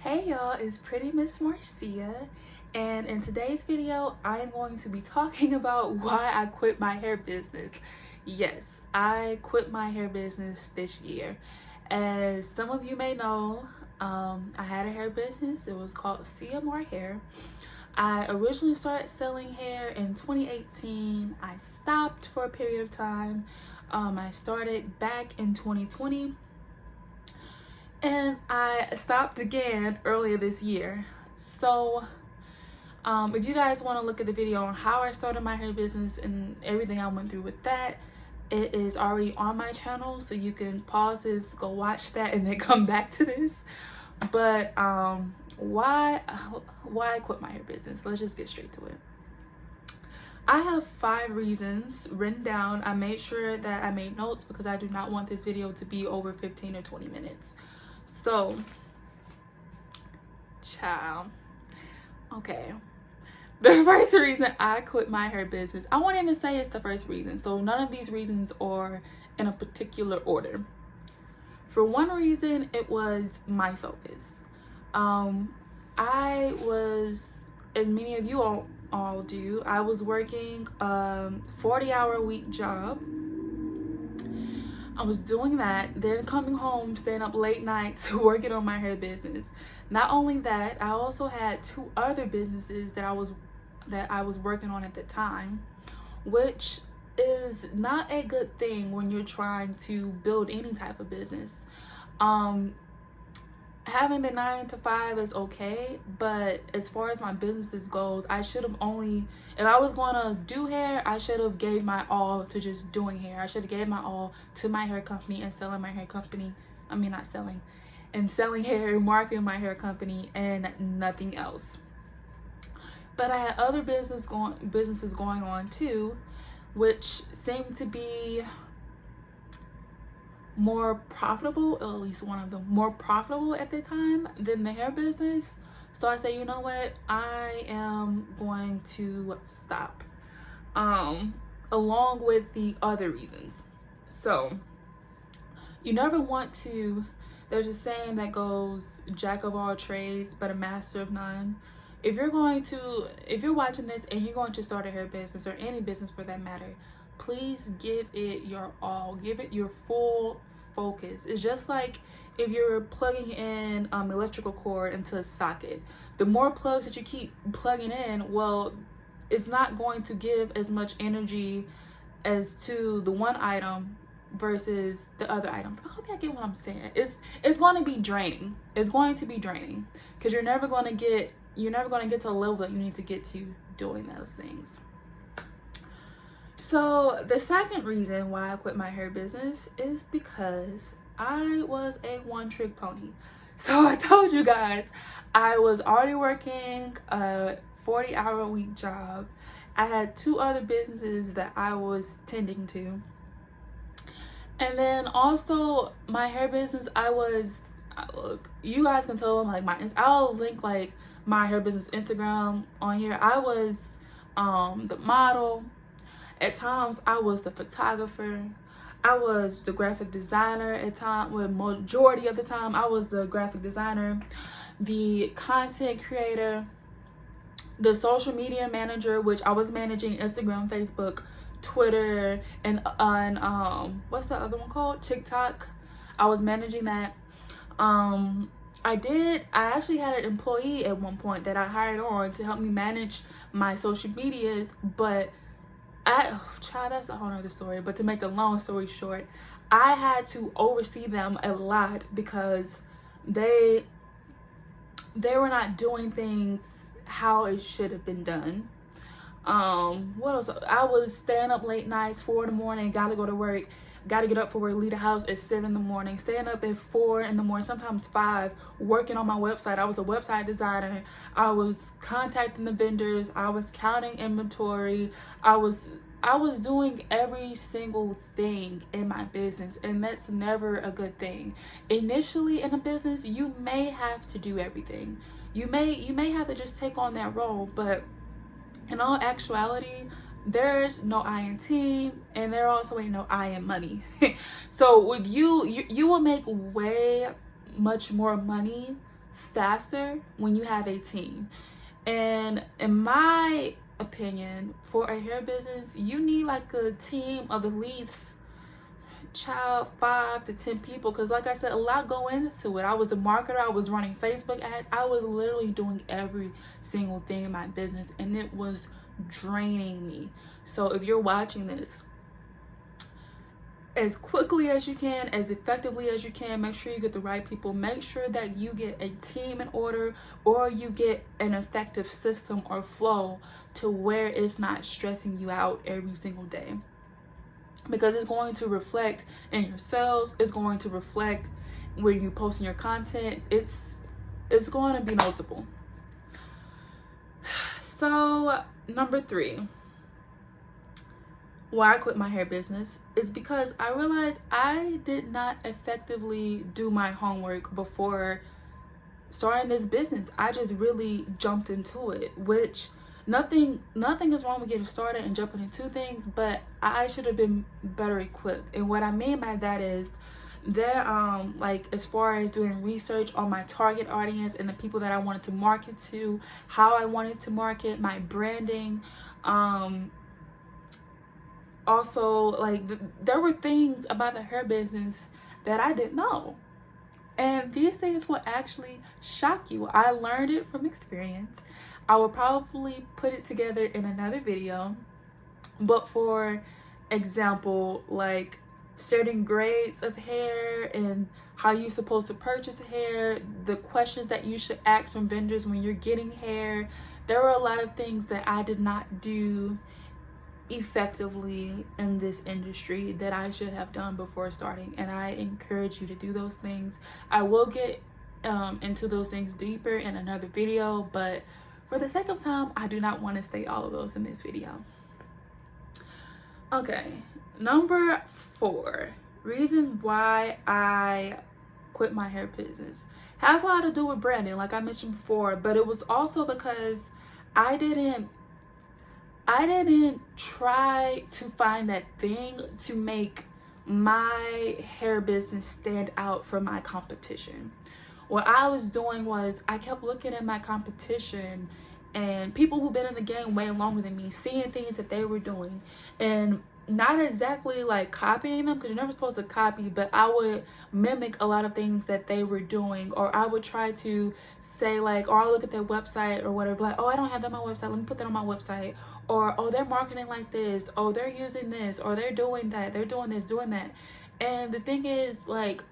Hey y'all, it's Pretty Miss Marcia, and in today's video I'm going to be talking about why I quit my hair business. Yes, I quit my hair business this year. As some of you may know, I had a hair business. It was called CMR Hair. I originally started selling hair in 2018. I stopped for a period of time. I started back in 2020. And I stopped again earlier this year. So if you guys want to look at the video on how I started my hair business and everything I went through with that, it is already on my channel, so you can pause this, go watch that, and then come back to this. But why I quit my hair business? Let's just get straight to it. I have 5 reasons written down. I made sure that I made notes because I do not want this video to be over 15 or 20 minutes. So, child. Okay. The first reason I quit my hair business, I won't even say it's the first reason. So none of these reasons are in a particular order. For one reason, it was my focus. I was, as many of you all do, I was working a 40-hour-a-week job. I was doing that, then coming home, staying up late nights, working on my hair business. Not only that, I also had 2 other businesses that I was working on at the time, which is not a good thing when you're trying to build any type of business. Having the 9 to 5 is okay, but as far as my businesses goes, I should have only, if I was going to do hair, I should have gave my all to just doing hair. I should have gave my all to my hair company and selling my hair company. I mean, not selling, and selling hair and marketing my hair company and nothing else. But I had other businesses going on too, which seemed to be more profitable, or at least one of them more profitable at the time than the hair business. So I say, you know what, I am going to stop, along with the other reasons. So you never want to, there's a saying that goes, jack of all trades but a master of none. If you're watching this and you're going to start a hair business, or any business for that matter, please give it your all. Give it your full focus. It's just like if you're plugging in electrical cord into a socket. The more plugs that you keep plugging in, well, it's not going to give as much energy as to the one item versus the other item. I hope y'all get what I'm saying. It's going to be draining. It's going to be draining because you're never going to get to a level that you need to get to doing those things. So the second reason why I quit my hair business is because I was a one-trick pony. So I told you guys, I was already working a 40-hour-a-week job. I had 2 other businesses that I was tending to. And then also my hair business, look, you guys can tell them I'll link like my hair business Instagram on here. I was the model. At times I was the photographer. I was the graphic designer at times. Well, majority of the time I was the graphic designer, the content creator, the social media manager, which I was managing Instagram, Facebook, Twitter, and on what's the other one called? TikTok. I was managing that. I actually had an employee at one point that I hired on to help me manage my social medias, but that's a whole nother story. But to make the long story short, I had to oversee them a lot because they were not doing things how it should have been done. What else? I was staying up late nights, 4 in the morning, gotta go to work, gotta get up for work, leave the house at 7 in the morning, staying up at 4 in the morning, sometimes 5, working on my website. I was a website designer. I was contacting the vendors. I was counting inventory. I was doing every single thing in my business, and that's never a good thing. Initially in a business, you may have to do everything. You may have to just take on that role, but in all actuality, there's no I in team, and there also ain't no I in money. So with you will make way much more money faster when you have a team. And in my opinion, for a hair business, you need like a team of at least 5 to 10 people, because like I said, a lot go into it. I was the marketer, I was running Facebook ads, I was literally doing every single thing in my business, and it was draining me. So if you're watching this, as quickly as you can, as effectively as you can, make sure you get the right people. Make sure that you get a team in order, or you get an effective system or flow to where it's not stressing you out every single day, because it's going to reflect in your sales. It's going to reflect when you posting your content. It's going to be noticeable. So number 3, why I quit my hair business is because I realized I did not effectively do my homework before starting this business. I just really jumped into it, which nothing is wrong with getting started and jumping into things, but I should have been better equipped. And what I mean by that is that like as far as doing research on my target audience and the people that I wanted to market to, how I wanted to market, my branding, also like there were things about the hair business that I didn't know, and these things will actually shock you. I learned it from experience. I will probably put it together in another video, but for example, like certain grades of hair and how you're supposed to purchase hair, the questions that you should ask from vendors when you're getting hair, there were a lot of things that I did not do effectively in this industry that I should have done before starting, and I encourage you to do those things. I will get into those things deeper in another video, but for the sake of time, I do not want to say all of those in this video. Okay, number 4 reason why I quit my hair business has a lot to do with branding, like I mentioned before, but it was also because I didn't try to find that thing to make my hair business stand out from my competition. What I was doing was I kept looking at my competition and people who've been in the game way longer than me, seeing things that they were doing, and not exactly like copying them, because you're never supposed to copy, but I would mimic a lot of things that they were doing, or I would try to say like, or I'll look at their website or whatever, like, oh, I don't have that on my website, let me put that on my website, or oh, they're marketing like this, oh, they're using this, or they're doing that, they're doing this, doing that. And the thing is, like,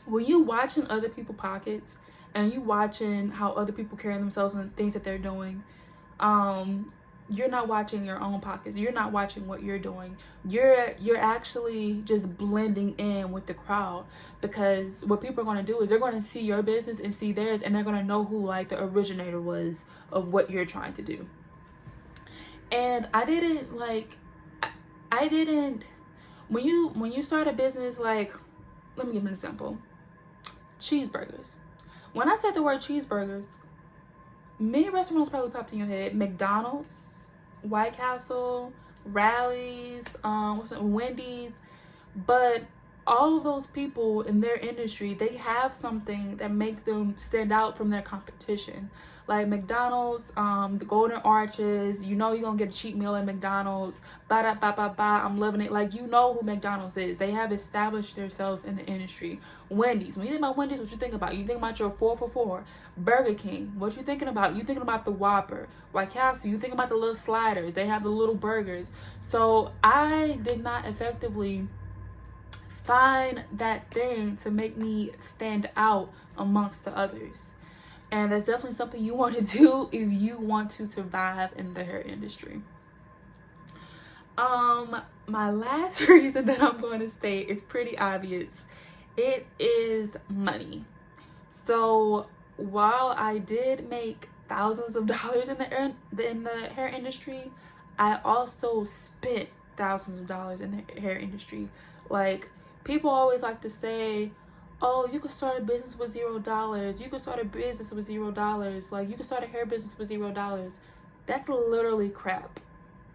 when you watching other people pockets and you watching how other people carry themselves and things that they're doing, you're not watching your own pockets. You're not watching what you're doing. You're actually just blending in with the crowd, because what people are going to do is they're going to see your business and see theirs, and they're going to know who like the originator was of what you're trying to do. And I didn't when you start a business, like, let me give an example. Cheeseburgers. When I said the word cheeseburgers, many restaurants probably popped in your head. McDonald's, White Castle, Rally's, Wendy's. But all of those people in their industry, they have something that make them stand out from their competition. Like McDonald's, the Golden Arches, you know you're gonna get a cheap meal at McDonald's, I'm loving it. Like, you know who McDonald's is. They have established themselves in the industry. Wendy's, when you think about Wendy's, what you think about? You think about your 4 for $4. Burger King, what you thinking about? You thinking about the Whopper. White Castle, you think about the little sliders. They have the little burgers. So I did not effectively find that thing to make me stand out amongst the others. And that's definitely something you want to do if you want to survive in the hair industry. My last reason that I'm going to state is pretty obvious. It is money. So while I did make thousands of dollars in the hair industry, I also spent thousands of dollars in the hair industry. Like, people always like to say, oh, you could start a business with $0. You could start a business with $0. Like, you could start a hair business with $0. That's literally crap.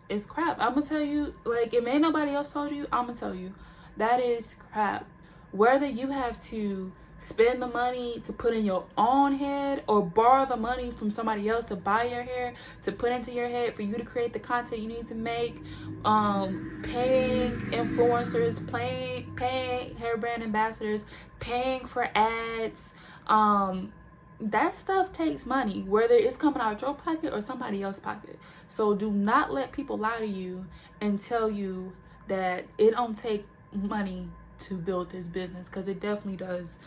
It's crap. I'm gonna tell you, like, if ain't nobody else told you, I'm gonna tell you, that is crap. Whether you have to spend the money to put in your own head, or borrow the money from somebody else to buy your hair, to put into your head for you to create the content you need to make, paying influencers, paying hair brand ambassadors, paying for ads, that stuff takes money, whether it's coming out your pocket or somebody else's pocket. So do not let people lie to you and tell you that it don't take money to build this business, because it definitely does.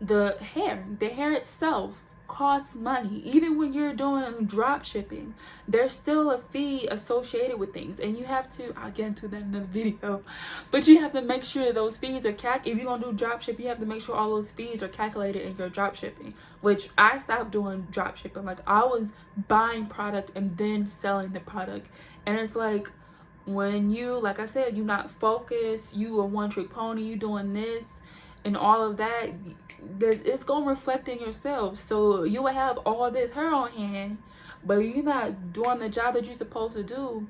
The hair itself costs money. Even when you're doing drop shipping, there's still a fee associated with things, and you have to, I'll get into that in another video, but you have to make sure those fees are if you're gonna do drop ship, you have to make sure all those fees are calculated in your drop shipping, which I stopped doing drop shipping. Like, I was buying product and then selling the product, and it's like, when you, like I said, you're not focused, you a one-trick pony, you doing this and all of that, it's gonna reflect in yourself. So you will have all this hair on hand, but you're not doing the job that you're supposed to do,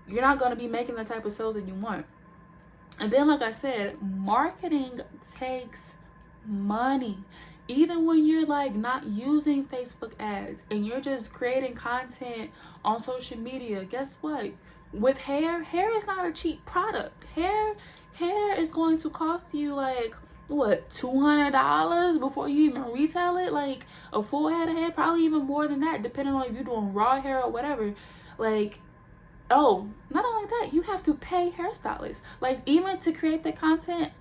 you're not gonna be making the type of sales that you want. And then, like I said, marketing takes money. Even when you're like not using Facebook ads and you're just creating content on social media, guess what? With hair is not a cheap product. Hair is going to cost you like, what, $200 before you even retail it? Like, a full head of hair, probably even more than that, depending on if you're doing raw hair or whatever. Like, oh, not only that, you have to pay hairstylists. Like, even to create the content,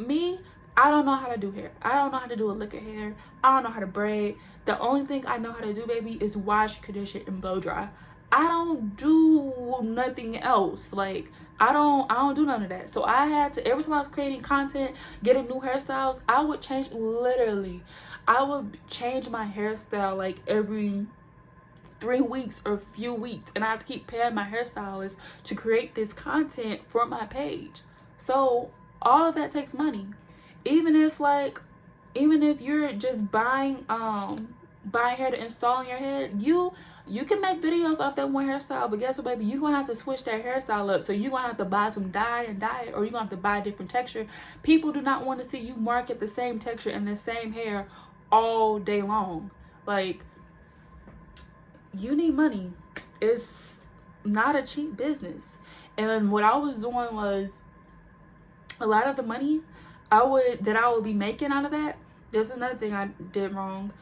I don't know how to do hair. I don't know how to do a lick of hair. I don't know how to braid. The only thing I know how to do, baby, is wash, condition, and blow dry. I don't do nothing else. Like, I don't do none of that. So I had to, every time I was creating content, getting new hairstyles, I would change my hairstyle like every 3 weeks or few weeks, and I have to keep paying my hairstylist to create this content for my page. So all of that takes money. Even if you're just buying hair to install in your head, you can make videos off that one hairstyle, but guess what, baby? You're gonna have to switch that hairstyle up. So you're gonna have to buy some dye and dye it, or you're gonna have to buy a different texture. People do not want to see you market the same texture and the same hair all day long. Like, you need money. It's not a cheap business. And what I was doing was, a lot of the money I would be making out of that, this is another thing I did wrong.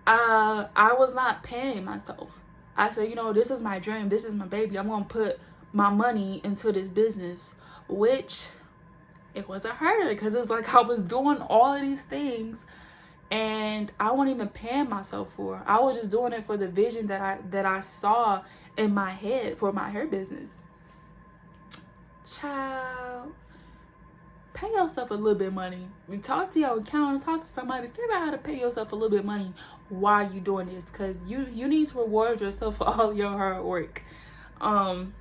I was not paying myself. I said, this is my dream, this is my baby, I'm gonna put my money into this business, which it was a hurdle, because it's like I was doing all of these things and I wasn't even paying myself for it. I was just doing it for the vision that I saw in my head for my hair business. Child, pay yourself a little bit of money. Talk to your accountant, talk to somebody, figure out how to pay yourself a little bit of money while you're doing this, because you need to reward yourself for all your hard work. And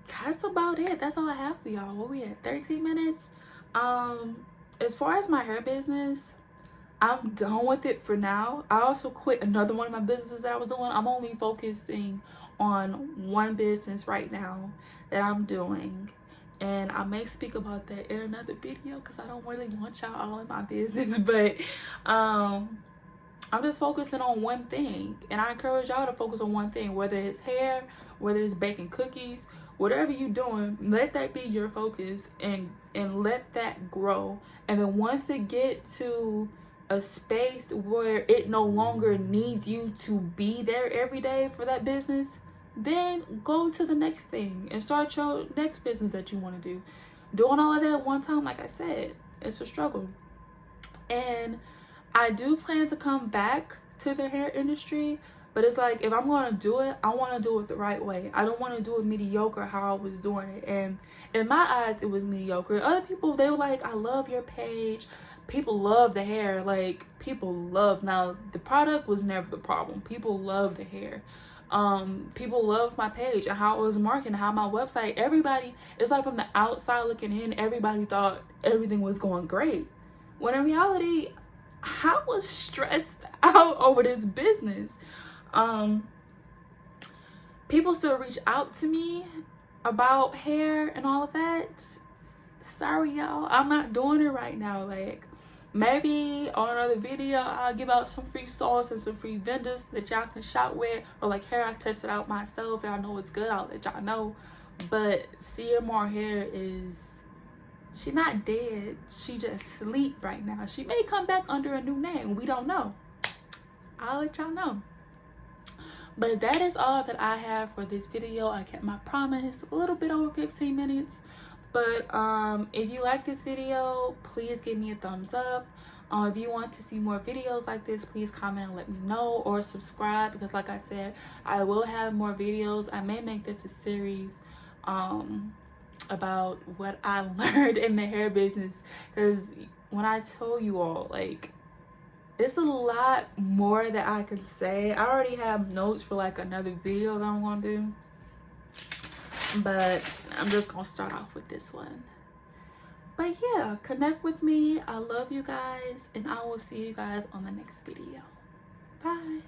that's about it. That's all I have for y'all. What we at, 13 minutes? As far as my hair business, I'm done with it for now. I also quit another one of my businesses that I was doing. I'm only focusing on one business right now that I'm doing, and I may speak about that in another video, because I don't really want y'all all in my business. But I'm just focusing on one thing, and I encourage y'all to focus on one thing, whether it's hair, whether it's baking cookies, whatever you're doing, let that be your focus, and let that grow. And then once it get to a space where it no longer needs you to be there every day for that business, then go to the next thing and start your next business that you want to do. Doing all of that at one time, like I said, it's a struggle. And I do plan to come back to the hair industry, but it's like, if I'm going to do it, I want to do it the right way. I don't want to do it mediocre how I was doing it. And in my eyes, it was mediocre. Other people, they were like, I love your page. People love the hair. Like, people love, now the product was never the problem. People love the hair. People love my page and how it was marketing, how my website, everybody, it's like from the outside looking in, everybody thought everything was going great. When in reality, I was stressed out over this business. People still reach out to me about hair and all of that, sorry y'all, I'm not doing it right now. Like, maybe on another video I'll give out some free sauce and some free vendors that y'all can shop with, or like hair I tested out myself and I know it's good, I'll let y'all know. But Sierra Moore hair is, she not dead, she just sleep right now. She may come back under a new name, we don't know. I'll let y'all know. But that is all that I have for this video. I kept my promise, a little bit over 15 minutes. But if you like this video, please give me a thumbs up. If you want to see more videos like this, please comment and let me know, or subscribe, because like I said, I will have more videos. I may make this a series about what I learned in the hair business, because when I told you all, like, it's a lot more that I could say. I already have notes for like another video that I'm gonna do, but I'm just gonna start off with this one. But yeah, connect with me. I love you guys, and I will see you guys on the next video. Bye.